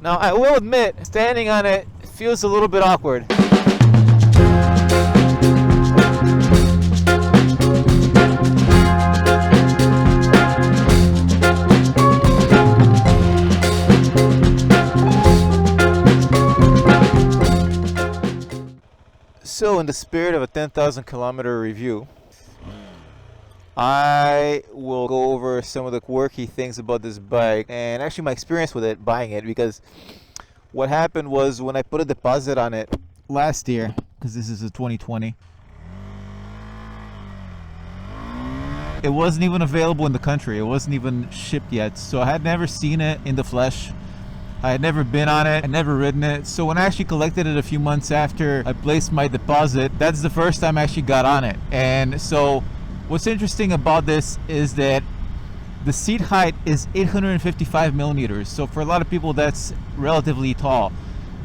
Now, I will admit, standing on it feels a little bit awkward. So, in the spirit of a 10,000 kilometer review, I will go over some of the quirky things about this bike and actually my experience with it, buying it, because what happened was when I put a deposit on it last year, because this is a 2020, it wasn't even available in the country. It wasn't even shipped yet, so I had never seen it in the flesh. I had never been on it, I'd never ridden it. So when I actually collected it a few months after I placed my deposit, that's the first time I actually got on it. And so what's interesting about this is that the seat height is 855 millimeters. So for a lot of people, that's relatively tall.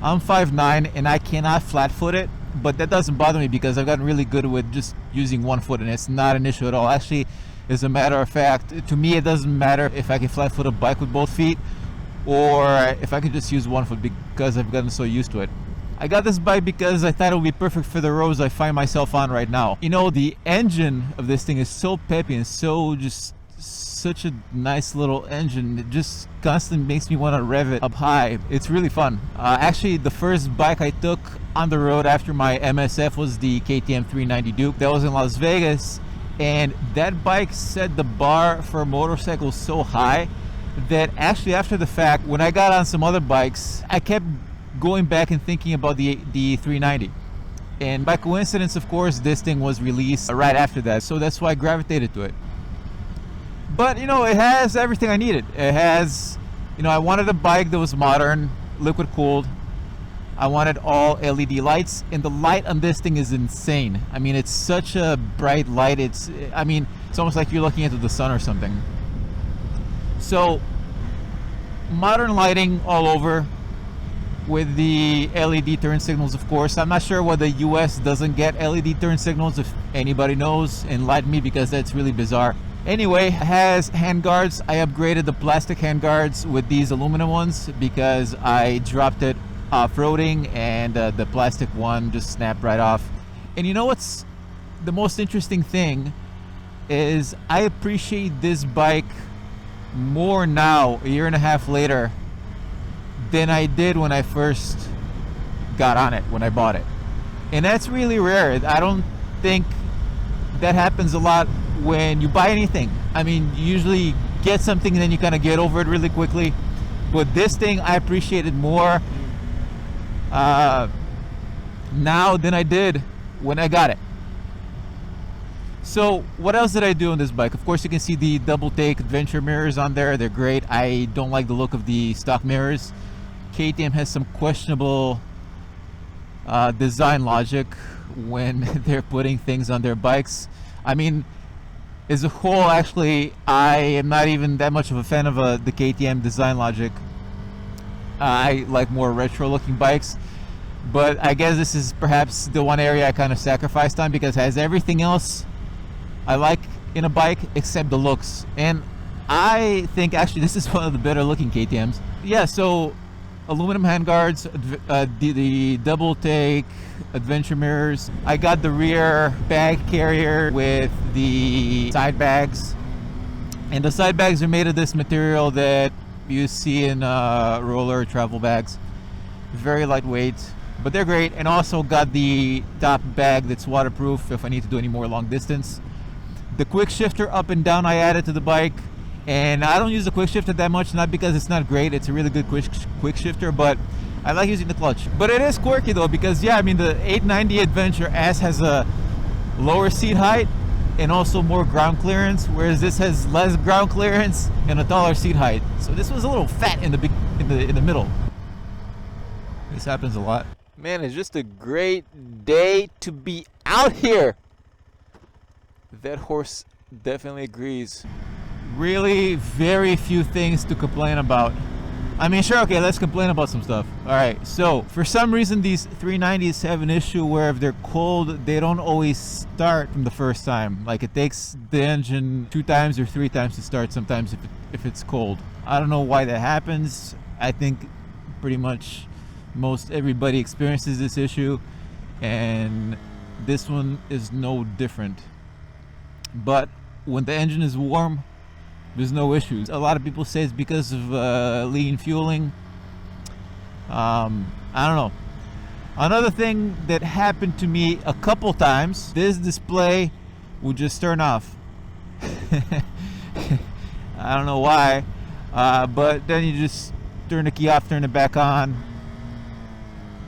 I'm 5'9" and I cannot flat foot it, but that doesn't bother me because I've gotten really good with just using one foot and it's not an issue at all. Actually, as a matter of fact, to me, it doesn't matter if I can flat foot a bike with both feet or if I could just use one foot because I've gotten so used to it. I got this bike because I thought it would be perfect for the roads I find myself on right now. You know, the engine of this thing is so peppy and so just such a nice little engine. It just constantly makes me want to rev it up high. It's really fun. Actually, the first bike I took on the road after my MSF was the KTM 390 Duke. That was in Las Vegas, and that bike set the bar for a motorcycle so high that actually after the fact, when I got on some other bikes, I kept going back and thinking about the 390. And by coincidence, of course, this thing was released right after that, so that's why I gravitated to it. But, you know, it has everything I needed. It has, you know, I wanted a bike that was modern, liquid cooled. I wanted all LED lights, and the light on this thing is insane. I mean, it's such a bright light. It's almost like you're looking into the sun or something. So, modern lighting all over with the LED turn signals, of course. I'm not sure why the US doesn't get LED turn signals. If anybody knows, enlighten me, because that's really bizarre. Anyway, it has handguards. I upgraded the plastic handguards with these aluminum ones because I dropped it off-roading and the plastic one just snapped right off. And you know what's the most interesting thing is I appreciate this bike more now, a year and a half later, than I did when I first got on it, when I bought it. And that's really rare. I don't think that happens a lot when you buy anything. I mean, you usually get something and then you kind of get over it really quickly. But this thing I appreciate it more now than I did when I got it. So what else did I do on this bike? Of course, you can see the double take adventure mirrors on there. They're great. I don't like the look of the stock mirrors. KTM has some questionable design logic when they're putting things on their bikes. I mean, as a whole, actually, I am not even that much of a fan of the KTM design logic. I like more retro looking bikes, but I guess this is perhaps the one area I kind of sacrificed on because it has everything else I like in a bike except the looks. And I think actually this is one of the better looking KTMs. Yeah, so aluminum handguards, the double take adventure mirrors. I got the rear bag carrier with the side bags, and the side bags are made of this material that you see in roller travel bags. Very lightweight, but they're great. And also got the top bag that's waterproof if I need to do any more long distance. The quick shifter up and down I added to the bike, and I don't use the quick shifter that much, not because it's not great, it's a really good quick shifter, but I like using the clutch. But it is quirky though, because yeah, I mean, the 890 Adventure S has a lower seat height and also more ground clearance, whereas this has less ground clearance and a taller seat height. So this was a little fat in the middle. This happens a lot. Man, it's just a great day to be out here. That horse definitely agrees. Really very few things to complain about. I mean, sure, okay, let's complain about some stuff. Alright, so for some reason these 390s have an issue where if they're cold, they don't always start from the first time. Like, it takes the engine 2 times or 3 times to start sometimes if it's cold. I don't know why that happens. I think pretty much most everybody experiences this issue, and this one is no different. But when the engine is warm, there's no issues. A lot of people say it's because of lean fueling. I don't know. Another thing that happened to me a couple times, this display would just turn off. I don't know why, but then you just turn the key off, turn it back on,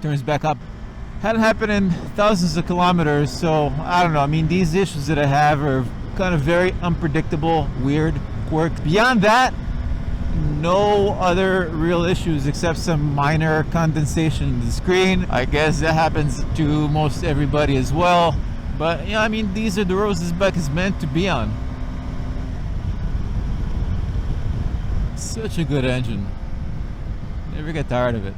turns back up. Hadn't happened in thousands of kilometers, so I don't know. I mean, these issues that I have are kind of very unpredictable, weird quirks. Beyond that, no other real issues except some minor condensation in the screen. I guess that happens to most everybody as well. But, you know, I mean, these are the roads this bike is meant to be on. Such a good engine. Never get tired of it.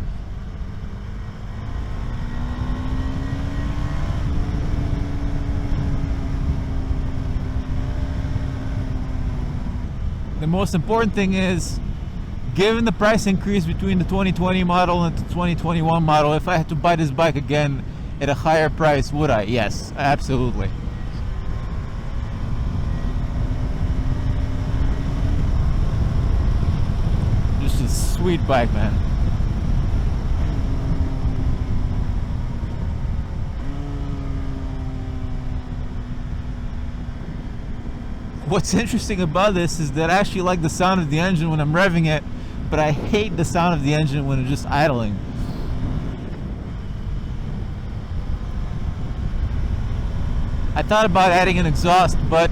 The most important thing is, given the price increase between the 2020 model and the 2021 model, if I had to buy this bike again at a higher price, would I? Yes, absolutely. Just a sweet bike, man. What's interesting about this is that I actually like the sound of the engine when I'm revving it, but I hate the sound of the engine when it's just idling. I thought about adding an exhaust, but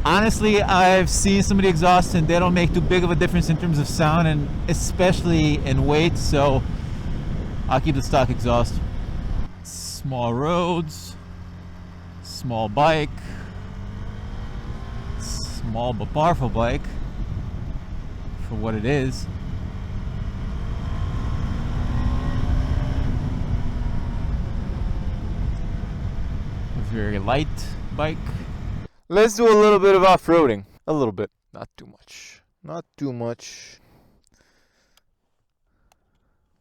honestly, I've seen some of the exhausts and they don't make too big of a difference in terms of sound, and especially in weight, so I'll keep the stock exhaust. Small roads, small bike. Small but powerful bike for what it is. A very light bike. Let's do a little bit of off-roading. A little bit, not too much. Not too much.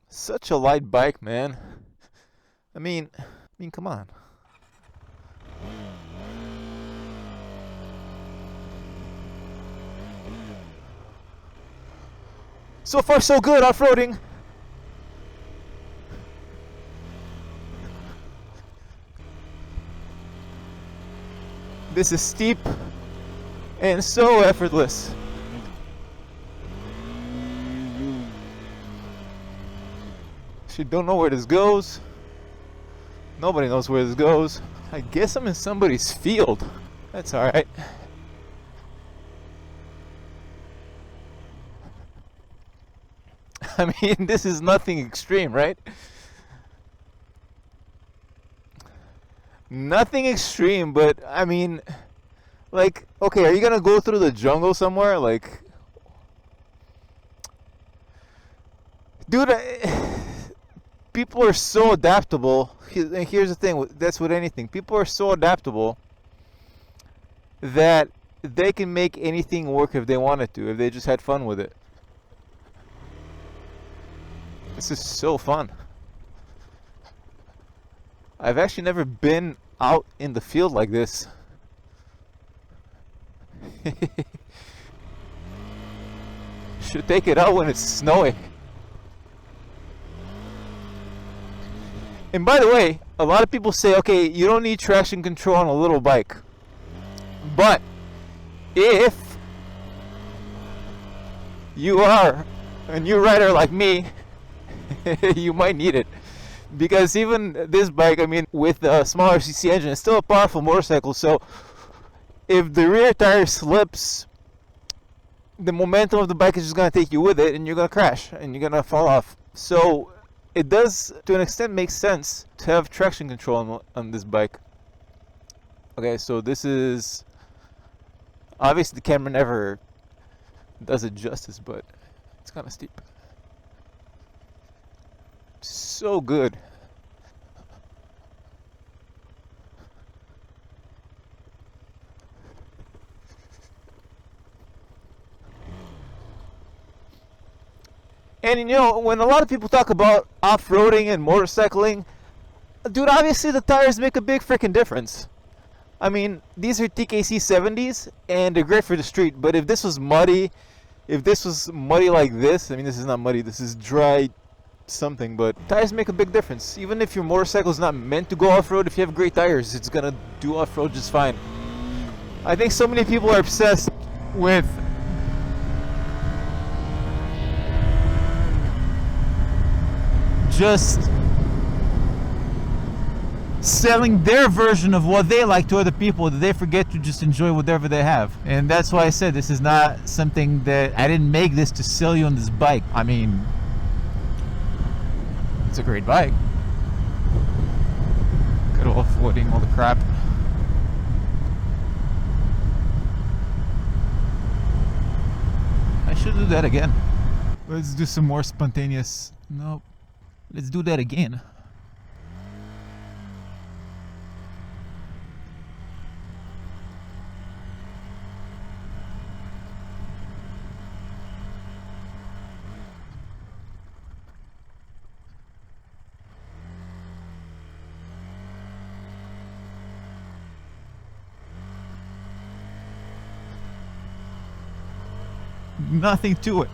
Such a light bike, man. I mean, come on. So far, so good off-roading. This is steep and so effortless. She don't know where this goes. Nobody knows where this goes. I guess I'm in somebody's field. That's alright. I mean, this is nothing extreme, right? Nothing extreme, but I mean, like, okay, are you gonna go through the jungle somewhere? Like, dude, people are so adaptable. And here's the thing, that's with anything. People are so adaptable that they can make anything work if they wanted to, if they just had fun with it. This is so fun. I've actually never been out in the field like this. Should take it out when it's snowing. And by the way, a lot of people say, okay, you don't need traction control on a little bike. But if you are a new rider like me, you might need it, because even this bike, I mean, with a smaller cc engine, it's still a powerful motorcycle. So if the rear tire slips, the momentum of the bike is just going to take you with it, and you're going to crash and you're going to fall off. So it does, to an extent, make sense to have traction control on this bike. Okay, so this is, obviously the camera never does it justice, but it's kind of steep. So good. And you know, when a lot of people talk about off-roading and motorcycling, dude, obviously the tires make a big freaking difference. I mean, these are TKC 70s and they're great for the street, but if this was muddy, like this, I mean, this is not muddy, this is dry something, but tires make a big difference. Even if your motorcycle is not meant to go off-road, if you have great tires, it's gonna do off-road just fine. I think so many people are obsessed with just selling their version of what they like to other people, that they forget to just enjoy whatever they have. And that's why I said this is not something that I didn't make this to sell you on this bike. I mean, it's a great bike. Good old avoiding all the crap. I should do that again. Let's do some more spontaneous. Nope. Let's do that again. Nothing to it.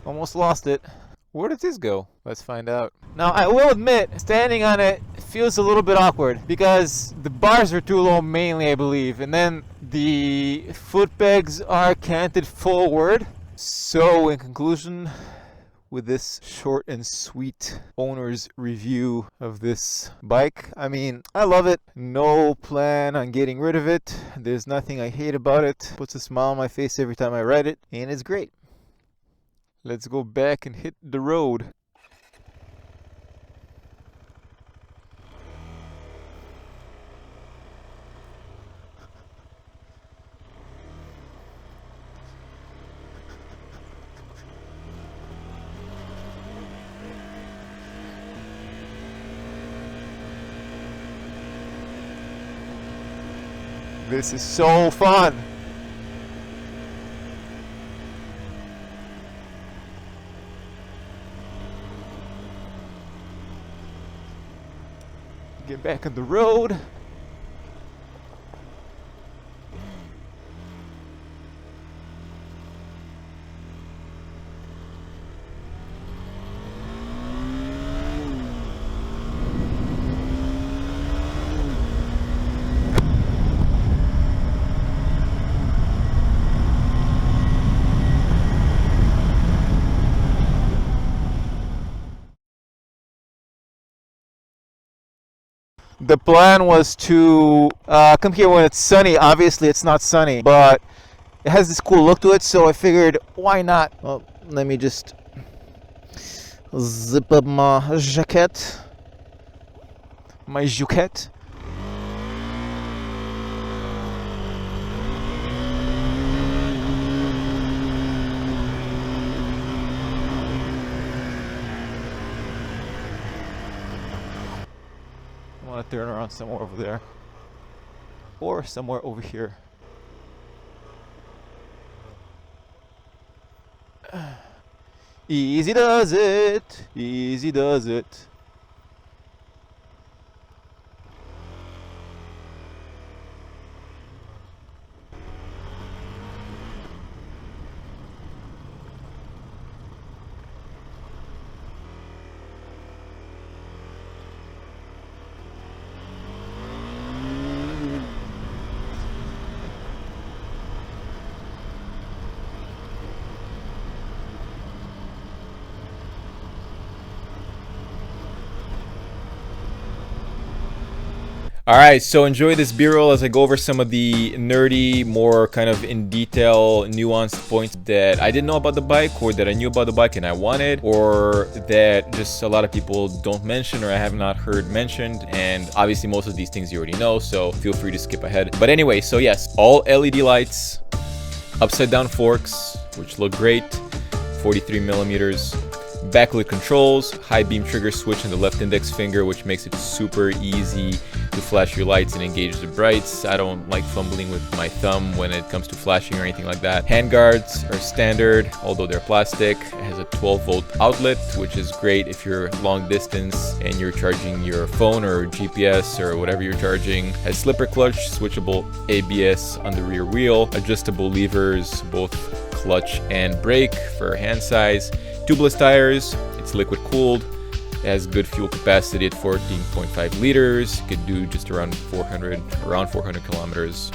Almost lost it. Where did this go? Let's find out. Now, I will admit, standing on it feels a little bit awkward because the bars are too low mainly, I believe, and then the foot pegs are canted forward. So, in conclusion, with this short and sweet owner's review of this bike, I mean, I love it. No plan on getting rid of it. There's nothing I hate about it. Puts a smile on my face every time I ride it, and it's great. Let's go back and hit the road. This is so fun. Get back on the road. The plan was to come here when it's sunny. Obviously it's not sunny, but it has this cool look to it, so I figured why not. Well, let me just zip up my jacket. My juquette. I want to turn around somewhere over there or somewhere over here. Easy does it, easy does it. Alright, so enjoy this B-roll as I go over some of the nerdy, more kind of in detail, nuanced points that I didn't know about the bike, or that I knew about the bike and I wanted, or that just a lot of people don't mention or I have not heard mentioned. And obviously most of these things you already know, so feel free to skip ahead. But anyway, so yes, all LED lights, upside down forks, which look great, 43 millimeters. Backlit controls, high beam trigger switch in the left index finger, which makes it super easy to flash your lights and engage the brights. I don't like fumbling with my thumb when it comes to flashing or anything like that. Handguards are standard, although they're plastic. It has a 12-volt outlet, which is great if you're long distance and you're charging your phone or GPS or whatever you're charging. Has slipper clutch, switchable ABS on the rear wheel, adjustable levers, both clutch and brake for hand size. Tubeless tires, it's liquid cooled, it has good fuel capacity at 14.5 liters, you could do just around 400 kilometers,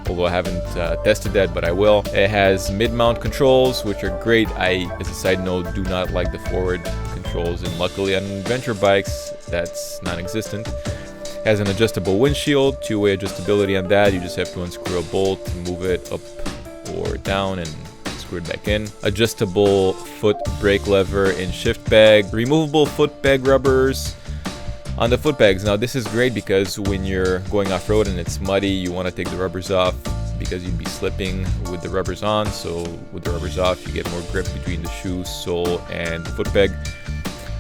although I haven't tested that, but I will. It has mid-mount controls, which are great. I, as a side note, do not like the forward controls, and luckily on adventure bikes, that's non-existent. It has an adjustable windshield, two-way adjustability on that. You just have to unscrew a bolt and move it up or down and screw it back in. Adjustable foot brake lever and shift bag. Removable foot peg rubbers on the foot pegs. Now this is great because when you're going off-road and it's muddy, you want to take the rubbers off because you'd be slipping with the rubbers on. So with the rubbers off, you get more grip between the shoe sole and the foot peg.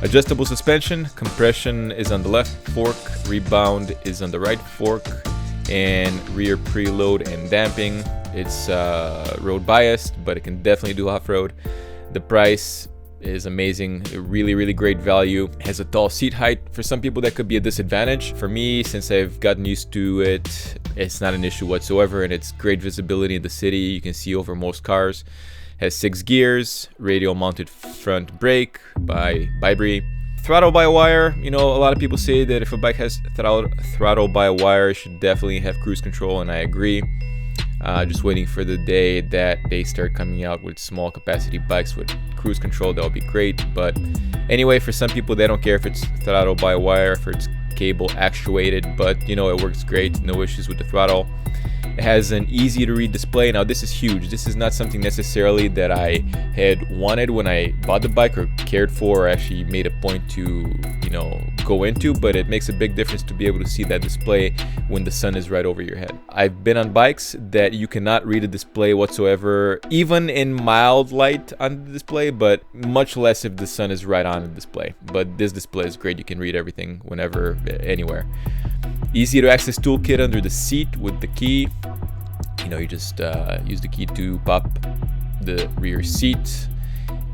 Adjustable suspension. Compression is on the left fork, rebound is on the right fork, and rear preload and damping. It's road biased, but it can definitely do off-road. The price is amazing, really great value. It has a tall seat height. For some people that could be a disadvantage. For me, since I've gotten used to it, it's not an issue whatsoever, and it's great visibility in the city. You can see over most cars. It has 6 gears, radial mounted front brake by Bybri. Throttle by wire, you know, a lot of people say that if a bike has throttle by wire, it should definitely have cruise control, and I agree. Just waiting for the day that they start coming out with small capacity bikes with cruise control. That would be great. But anyway, for some people, they don't care if it's throttle by wire, if it's cable actuated, but you know, it works great. No issues with the throttle. It has an easy to read display. Now this is huge. This is not something necessarily that I had wanted when I bought the bike or cared for or actually made a point to, you know, go into, but it makes a big difference to be able to see that display when the sun is right over your head. I've been on bikes that you cannot read a display whatsoever, even in mild light on the display, but much less if the sun is right on the display. But this display is great. You can read everything whenever, anywhere. Easy to access toolkit under the seat with the key. You know, you just use the key to pop the rear seat,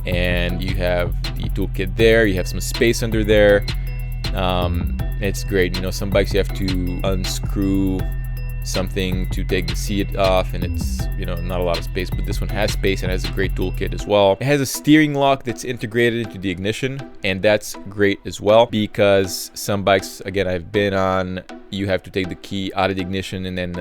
and you have the toolkit there. You have some space under there. It's great. You know, some bikes you have to unscrew something to take the seat off, and it's, you know, not a lot of space, but this one has space and has a great toolkit as well. It has a steering lock that's integrated into the ignition, and that's great as well, because some bikes, again, I've been on, you have to take the key out of the ignition and then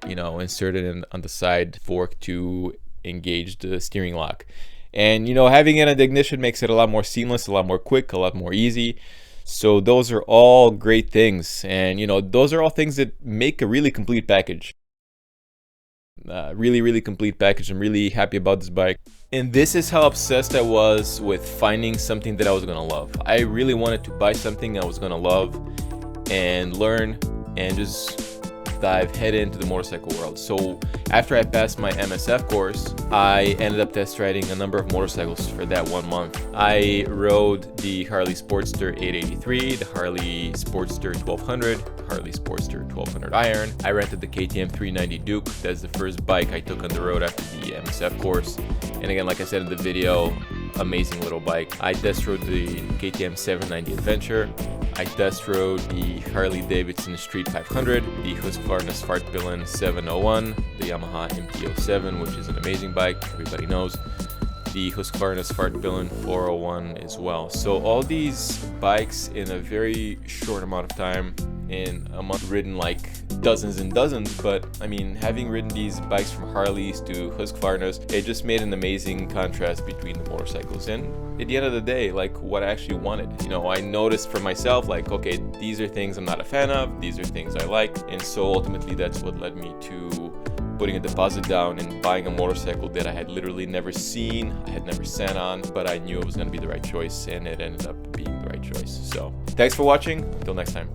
you know, insert it on the side fork to engage the steering lock. And you know, having it in the ignition makes it a lot more seamless, a lot more quick, a lot more easy. So those are all great things, and you know, those are all things that make a really complete package. Really complete package. I'm really happy about this bike, and this is how obsessed I was with finding something that I was gonna love. I really wanted to buy something I was gonna love and learn and just dive head into the motorcycle world. So after I passed my MSF course, I ended up test riding a number of motorcycles for that 1 month. I rode the Harley Sportster 883, the Harley Sportster 1200, Harley Sportster 1200 Iron. I rented the KTM 390 Duke. That's the first bike I took on the road after the MSF course. And again, like I said in the video, amazing little bike. I test rode the KTM 790 Adventure. I test rode the Harley Davidson Street 500, the Husqvarna Svartbilen 701, the Yamaha MT-07, which is an amazing bike, everybody knows, the Husqvarna Svartbilen 401 as well. So all these bikes in a very short amount of time, in a month, ridden like dozens and dozens. But I mean, having ridden these bikes from Harleys to Husqvarnas, it just made an amazing contrast between the motorcycles. And at the end of the day, like what I actually wanted, you know, I noticed for myself, like, okay, these are things I'm not a fan of, these are things I like. And so ultimately that's what led me to putting a deposit down and buying a motorcycle that I had literally never seen, I had never sat on, but I knew it was going to be the right choice, and it ended up being the right choice. So thanks for watching. Until next time.